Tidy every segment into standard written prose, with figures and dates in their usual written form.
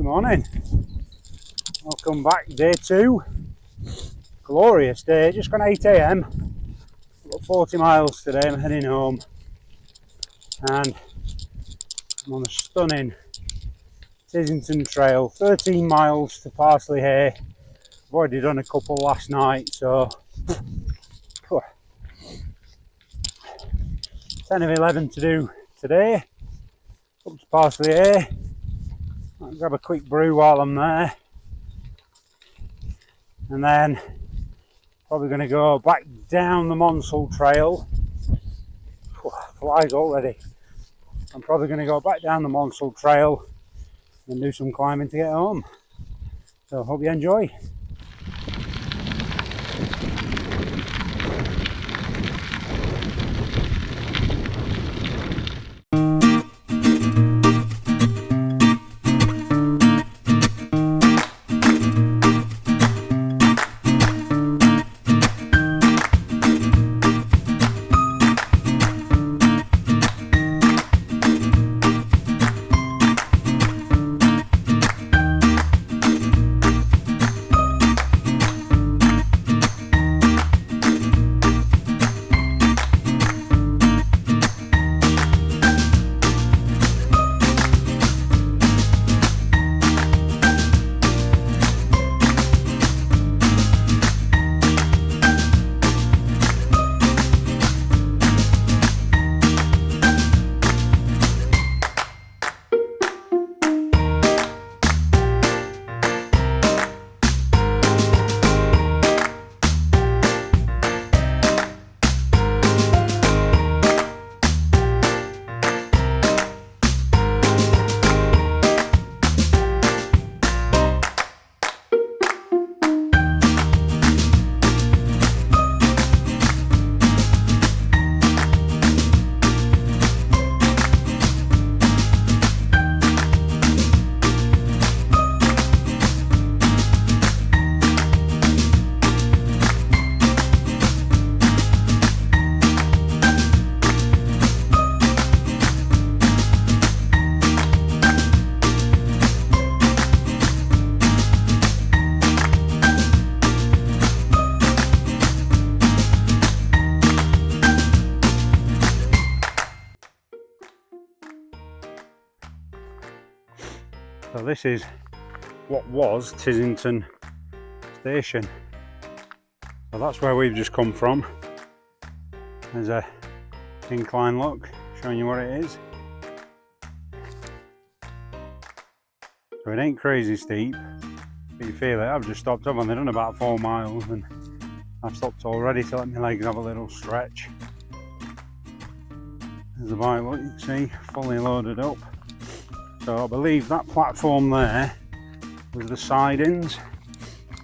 Morning. Welcome back, day 2. Glorious day, just gone 8 AM. Got 40 miles today, I'm heading home. And I'm on a stunning Tissington Trail, 13 miles to Parsley Hay. I've already done a couple last night, so 10 of 11 to do today. Up to Parsley Hay. I'll grab a quick brew while I'm there. And then probably going to go back down the Monsal Trail. Flies already. I'm probably going to go back down the Monsal Trail and do some climbing to get home. So hope you enjoy. So this is what was Tissington Station. So that's where we've just come from. There's a incline look showing you what it is. So it ain't crazy steep, but you feel it. I've just stopped up and they've done about 4 miles and I've stopped already to let my legs have a little stretch. There's the bike, look, you can see, fully loaded up. So I believe that platform there was the sidings.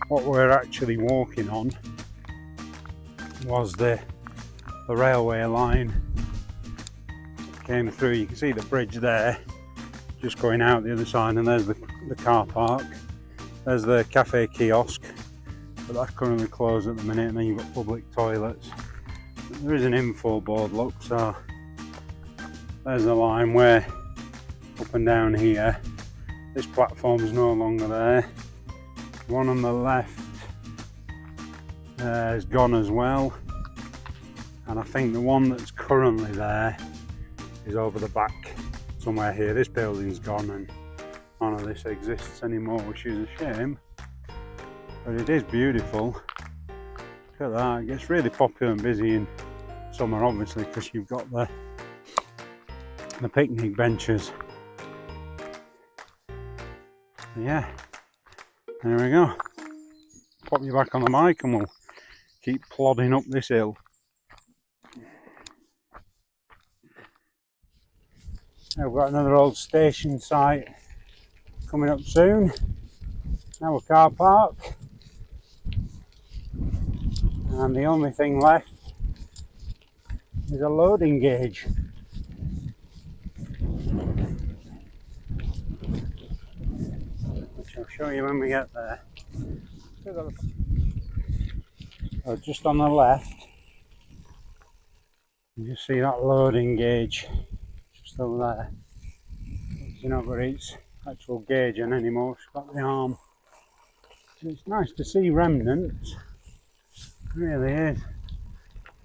What we're actually walking on was the railway line that came through. You can see the bridge there, just going out the other side, and there's the car park. There's the cafe kiosk, but that's currently closed at the minute, and then you've got public toilets. There is an info board, look, so there's the line where up and down here. This platform is no longer there. One on the left is gone as well, and I think the one that's currently there is over the back somewhere here. This building's gone and none of this exists anymore, which is a shame, but it is beautiful. Look at that. It gets really popular and busy in summer, obviously, because you've got the picnic benches. Yeah, there we go. Pop you back on the mic and we'll keep plodding up this hill. Now we've got another old station site coming up soon. Now a car park. And the only thing left is a loading gauge. Which I'll show you when we get there. So just on the left, you just see that loading gauge just over there. You know, but it's actual gauging anymore. It's got the arm. It's nice to see remnants. It really is.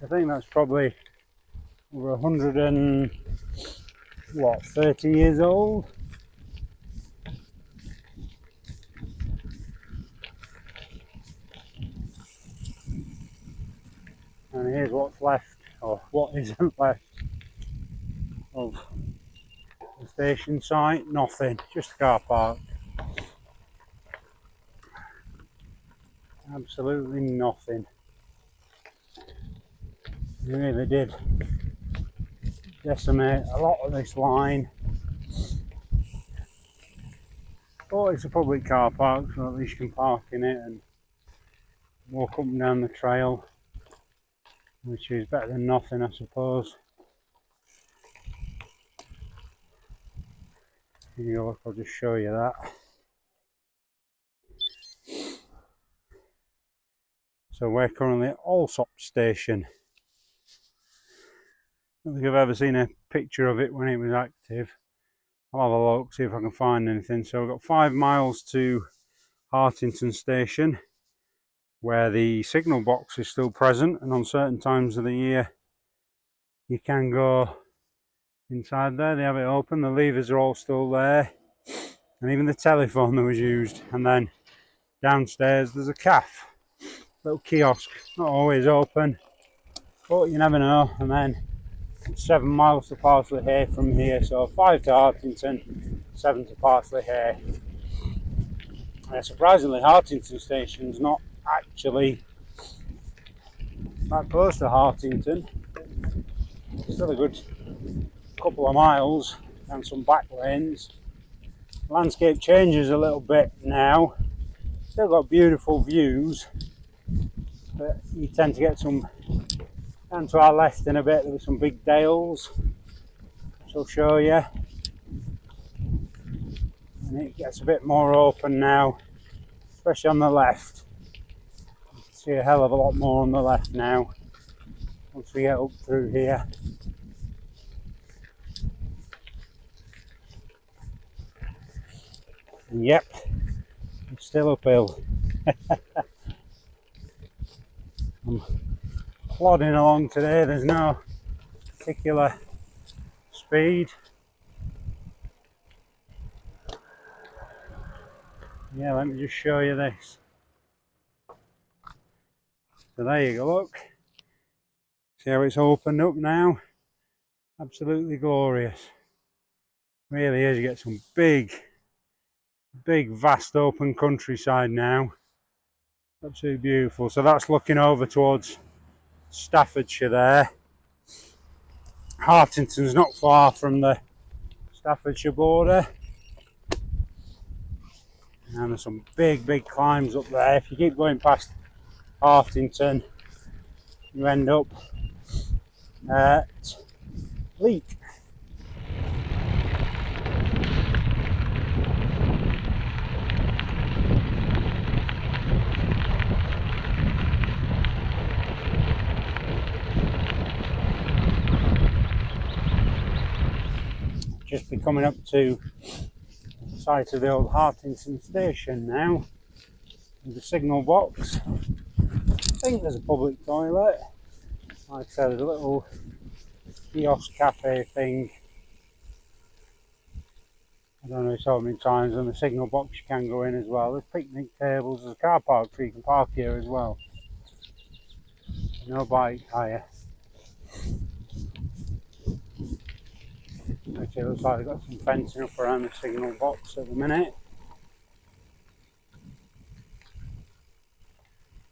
I think that's probably over 130 years old. And here's what's left, or what isn't left, of the station site. Nothing, just a car park. Absolutely nothing. They really did decimate a lot of this line. But it's a public car park, so at least you can park in it and walk up and down the trail, which is better than nothing, I suppose. Here you go, look, I'll just show you that. So we're currently at Allsop Station. I don't think I've ever seen a picture of it when it was active. I'll have a look, see if I can find anything. So we've got 5 miles to Hartington Station, where the signal box is still present, and on certain times of the year you can go inside there. They have it open, the levers are all still there, and even the telephone that was used. And then downstairs there's a cafe, little kiosk, not always open, but you never know. And then 7 miles to Parsley Hay from here, so 5 to Hartington, 7 to Parsley Hay. Surprisingly, Hartington Station's not actually that close to Hartington. It's still a good couple of miles and some back lanes. Landscape changes a little bit now. Still got beautiful views, but you tend to get some down to our left in a bit. There were some big dales, which I'll show you, and it gets a bit more open now, especially on the left. You can see a hell of a lot more on the left now once we get up through here. And yep, it's still uphill. I'm plodding along today, there's no particular speed. Yeah, let me just show you this. So there you go, look. See how it's opened up now? Absolutely glorious. Really is, you get some big vast open countryside now. Absolutely beautiful. So that's looking over towards Staffordshire there. Hartington's not far from the Staffordshire border. And there's some big climbs up there. If you keep going past Hartington, you end up at Leek. Just be coming up to the site of the old Hartington Station now. There's a signal box. I think there's a public toilet. Like I said, there's a little kiosk cafe thing. I don't know so many times, and the signal box you can go in as well. There's picnic tables, there's a car park so you can park here as well. No bike hire. Actually, it looks like they've got some fencing up around the signal box at the minute.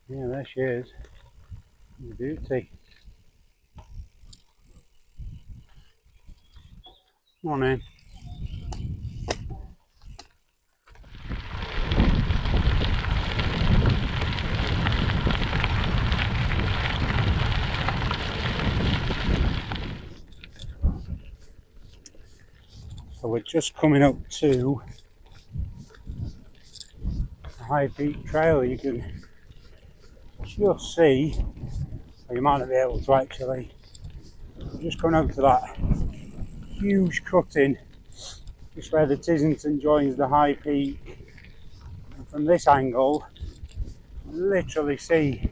Yeah, there she is. Beauty. Morning. So we're just coming up to the High Peak Trail. You can just see, or you might not be able to actually, just coming up to that huge cutting just where the Tissington joins the high peak. And from this angle, you literally see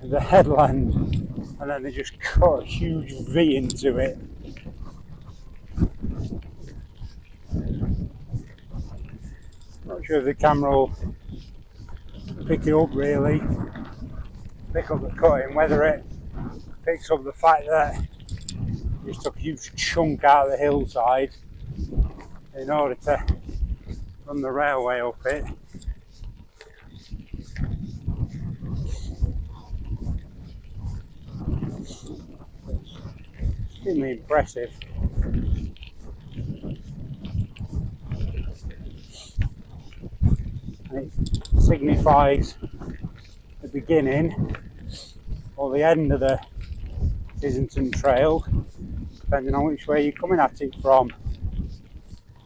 the headland, and then they just cut a huge V into it. Not sure if the camera will pick it up really, pick up the cutting, whether it picks up the fact that you just took a huge chunk out of the hillside in order to run the railway up it. Extremely impressive. It signifies the beginning or the end of the Tissington Trail, depending on which way you're coming at it from.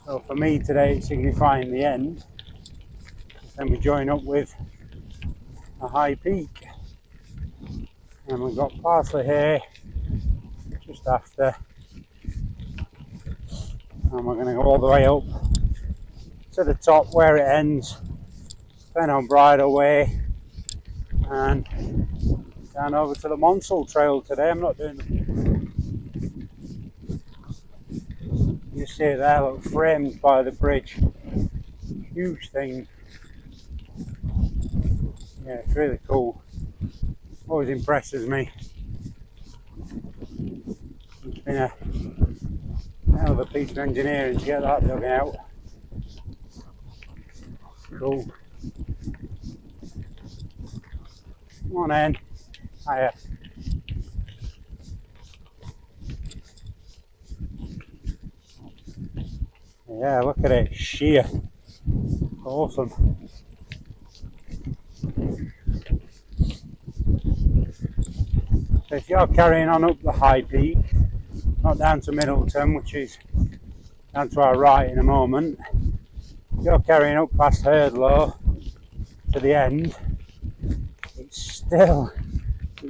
So for me today it's signifying the end, then we join up with a high peak, and we've got Parsley Hay just after, and we're going to go all the way up to the top where it ends, Pennine Bridleway, and down over to the Monsal Trail today. I'm not doing you see it there, look, framed by the bridge, huge thing. Yeah, it's really cool, always impresses me. It's been a hell of a piece of engineering to get that dug out. Cool. Come on in. Hiya. Yeah, look at it, sheer. Awesome. So if you're carrying on up the high peak, not down to Middleton, which is down to our right in a moment, if you're carrying up past Hurdlow to the end, it's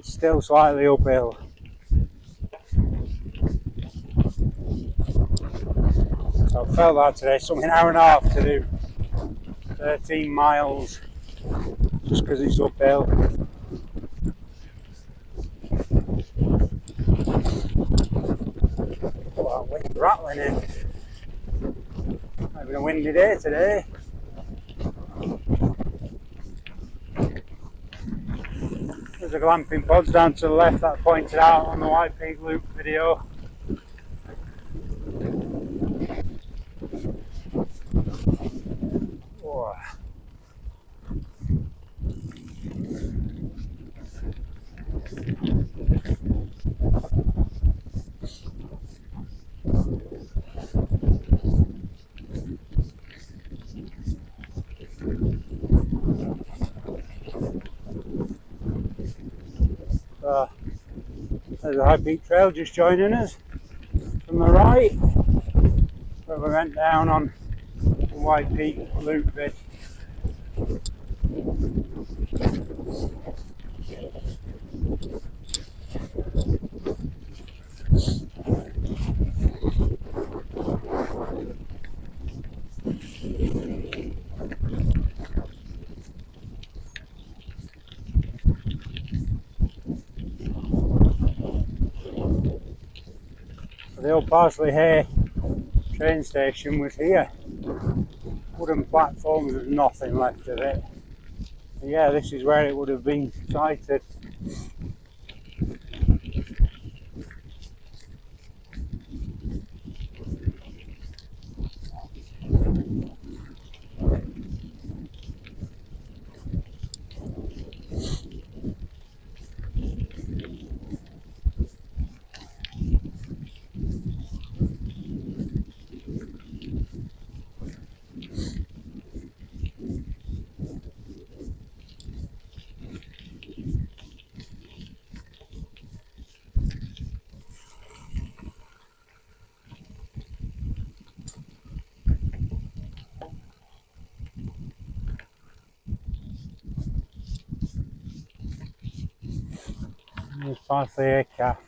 still slightly uphill. So I felt that today, something an hour and a half to do 13 miles just because it's uphill. Oh, that wind rattling in. Having a windy day today. There's the glamping pods down to the left that I pointed out on the White Peak Loop video. Oh. There's a high peak trail just joining us from the right, where we went down on the White Peak Loop bit. The old Parsley Hay train station was here. Wooden platforms, there's nothing left of it. And yeah, this is where it would have been sited. There's Parsley Hay calf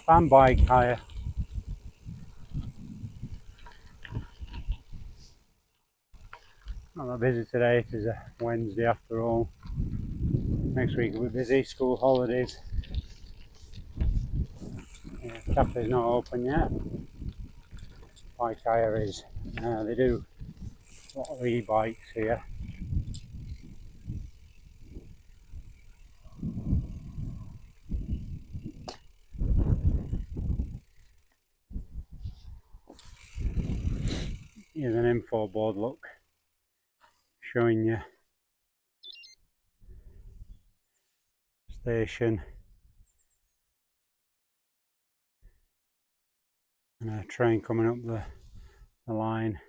and bike hire. Not that busy today, it is a Wednesday after all. Next week will be busy, school holidays. Cafe's not open yet. Bike hire is. They do a lot of e-bikes here. Here's an info board, look, showing you station and a train coming up the line.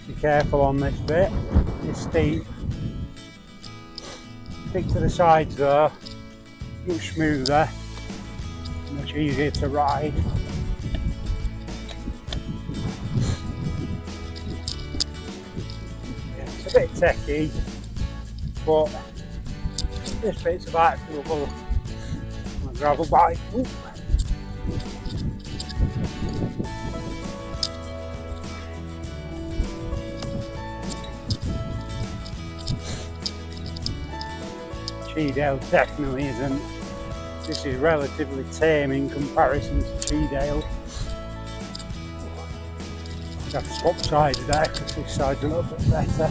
Be careful on this bit, it's steep. Stick to the sides though, much smoother, much easier to ride. Yeah, it's a bit techy, but this bit's about doable on a gravel bike. Ooh. Cheedale definitely isn't. This is relatively tame in comparison to Cheedale. I have to swap sides there because this side's a little bit better.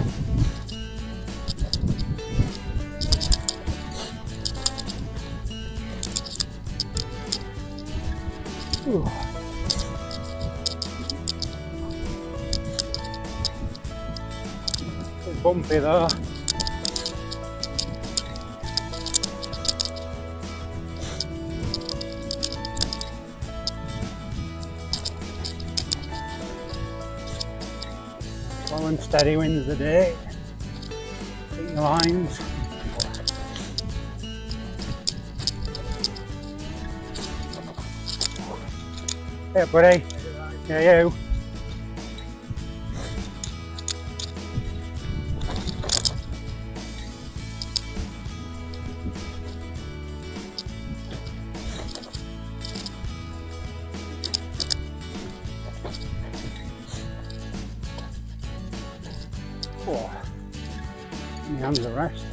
Ooh. It's bumpy though. Slow and steady wins the day. Keep your lines. Hey buddy. Yeah, you. Oh, my hands are rest.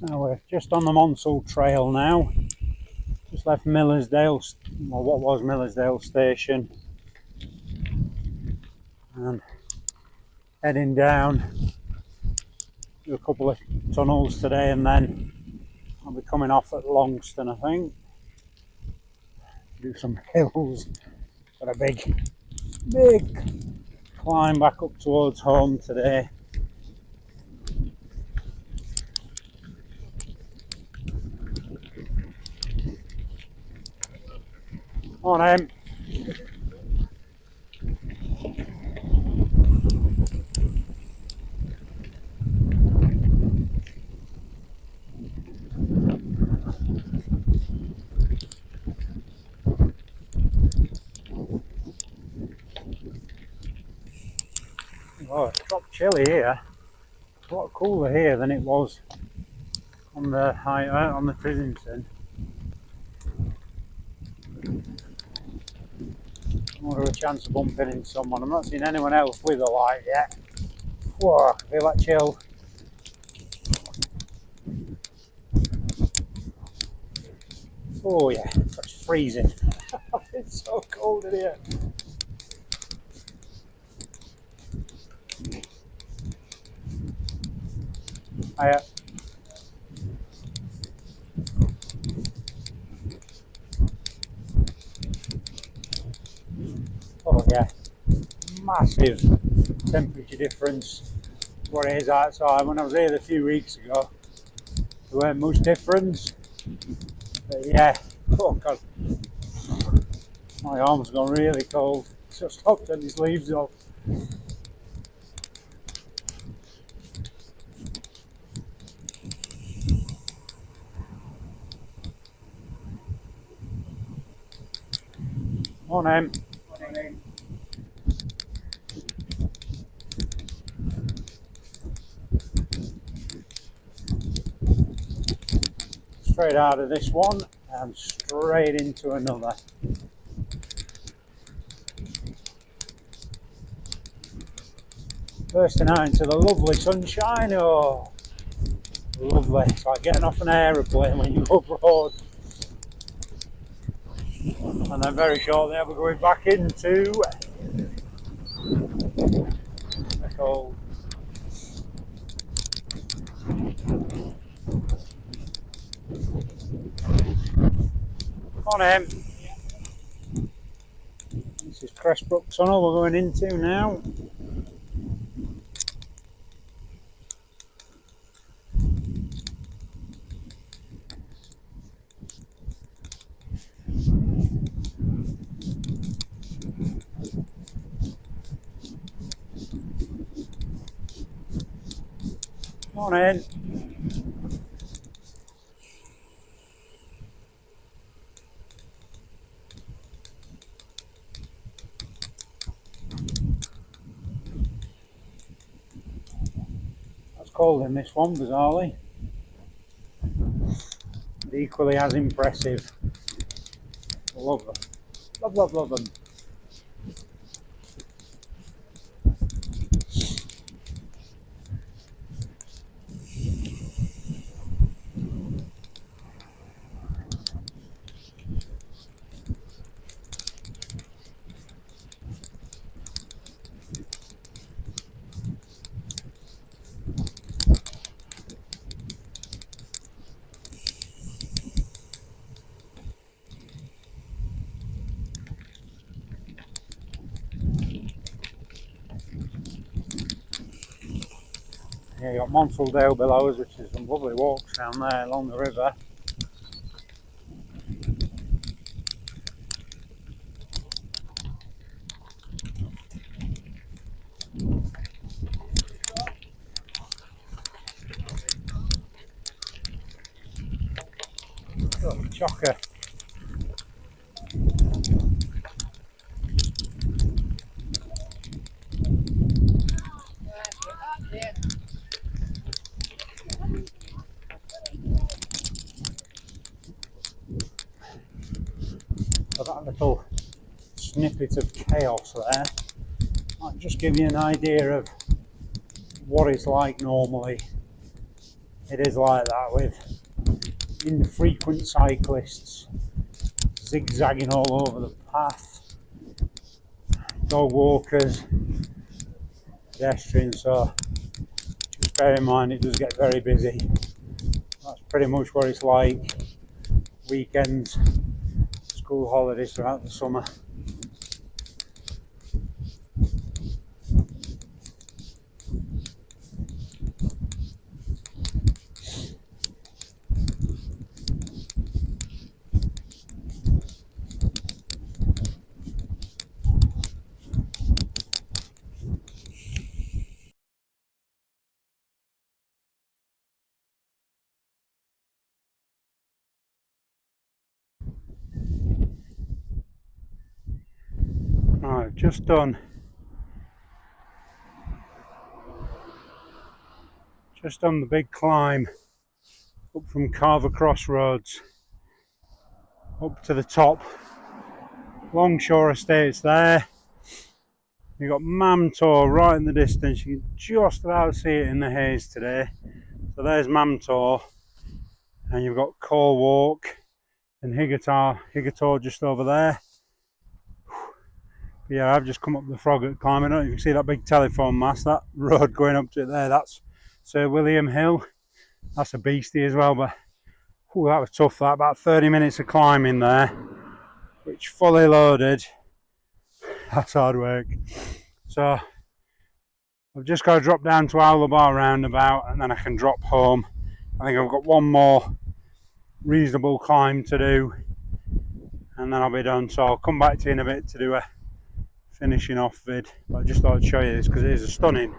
Now we're just on the Monsal Trail now. Just left Millersdale, or what was Millersdale Station, and heading down to a couple of tunnels today, and then I'll be coming off at Longston, I think. Do some hills. Got a big climb back up towards home today. On him. chilly here. A lot cooler here than it was on the on the Tissington. More of a chance of bumping into someone. I'm not seeing anyone else with a light yet. Whoa, I feel that chill. Oh yeah, it's freezing. It's so cold in here. Hiya. Oh yeah, massive temperature difference. What it is outside. When I was here a few weeks ago, there weren't much difference. But yeah, oh god, my arm's gone really cold. So stop taking his sleeves off. Morning. Morning. Straight out of this one and straight into another. Bursting out into the lovely sunshine. Oh, lovely. It's like getting off an aeroplane when you go abroad. And then very shortly I'll be going back into the cold. Morning. This is Crestbrook Tunnel we're going into now. Morning. It's cold in this one, bizarrely. But equally as impressive. Love them. Love them. Yeah, you got Monsal Trail below us, which is some lovely walks down there along the river. Oh, chocker. So that little snippet of chaos there might just give you an idea of what it's like normally. It is like that with infrequent cyclists zigzagging all over the path, dog walkers, pedestrians, so just bear in mind it does get very busy. That's pretty much what it's like weekends, school holidays throughout the summer. I've just done Just on the big climb up from Carver Crossroads up to the top. Longshore Estate's there. You've got Mamtor right in the distance. You can just about see it in the haze today. So there's Mamtor, and you've got Coal Walk and Higgator just over there. But yeah, I've just come up the Froggatt climb. I don't know if you can see that big telephone mast, that road going up to it there. That's Sir William Hill. That's a beastie as well, but ooh, that was tough. That about 30 minutes of climbing there, which fully loaded. That's hard work. So I've just got to drop down to Owler Bar roundabout, and then I can drop home. I think I've got one more reasonable climb to do, and then I'll be done. So I'll come back to you in a bit to do a finishing off vid. But I just thought I'd show you this because it is a stunning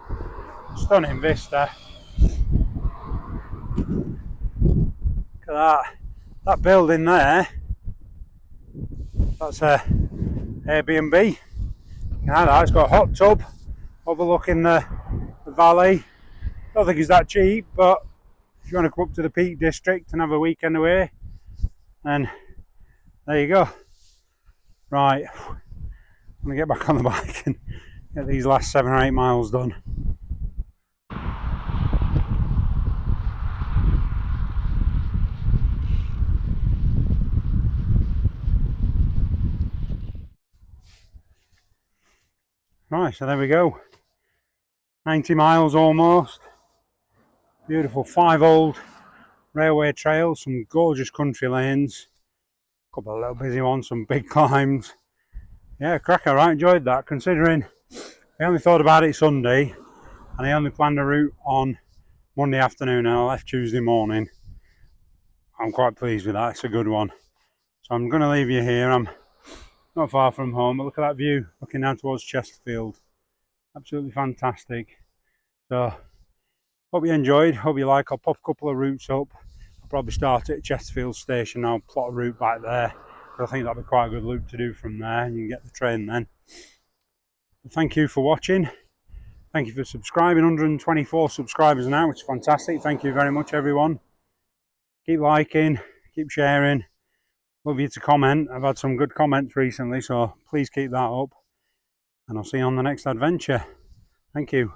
vista. Look at that building there. That's a Airbnb. It's got a hot tub overlooking the valley. I don't think it's that cheap, but if you want to come up to the Peak District and have a weekend away, then there you go. Right, I'm going to get back on the bike and get these last 7 or 8 miles done. Right, so there we go. 90 miles almost. Beautiful 5 old railway trails, some gorgeous country lanes, a couple of little busy ones, some big climbs. Yeah, cracker, I enjoyed that considering I only thought about it Sunday and I only planned a route on Monday afternoon and I left Tuesday morning. I'm quite pleased with that, it's a good one. So I'm going to leave you here. I'm not far from home, but look at that view looking down towards Chesterfield. Absolutely fantastic. So hope you enjoyed, hope you like. I'll pop a couple of routes up. I'll probably start at Chesterfield station. I'll plot a route back there. I think that'll be quite a good loop to do from there. You can get the train then. Thank you for watching. Thank you for subscribing. 124 subscribers now, which is fantastic. Thank you very much, everyone. Keep liking, keep sharing. Love you to comment. I've had some good comments recently, so please keep that up. And I'll see you on the next adventure. Thank you.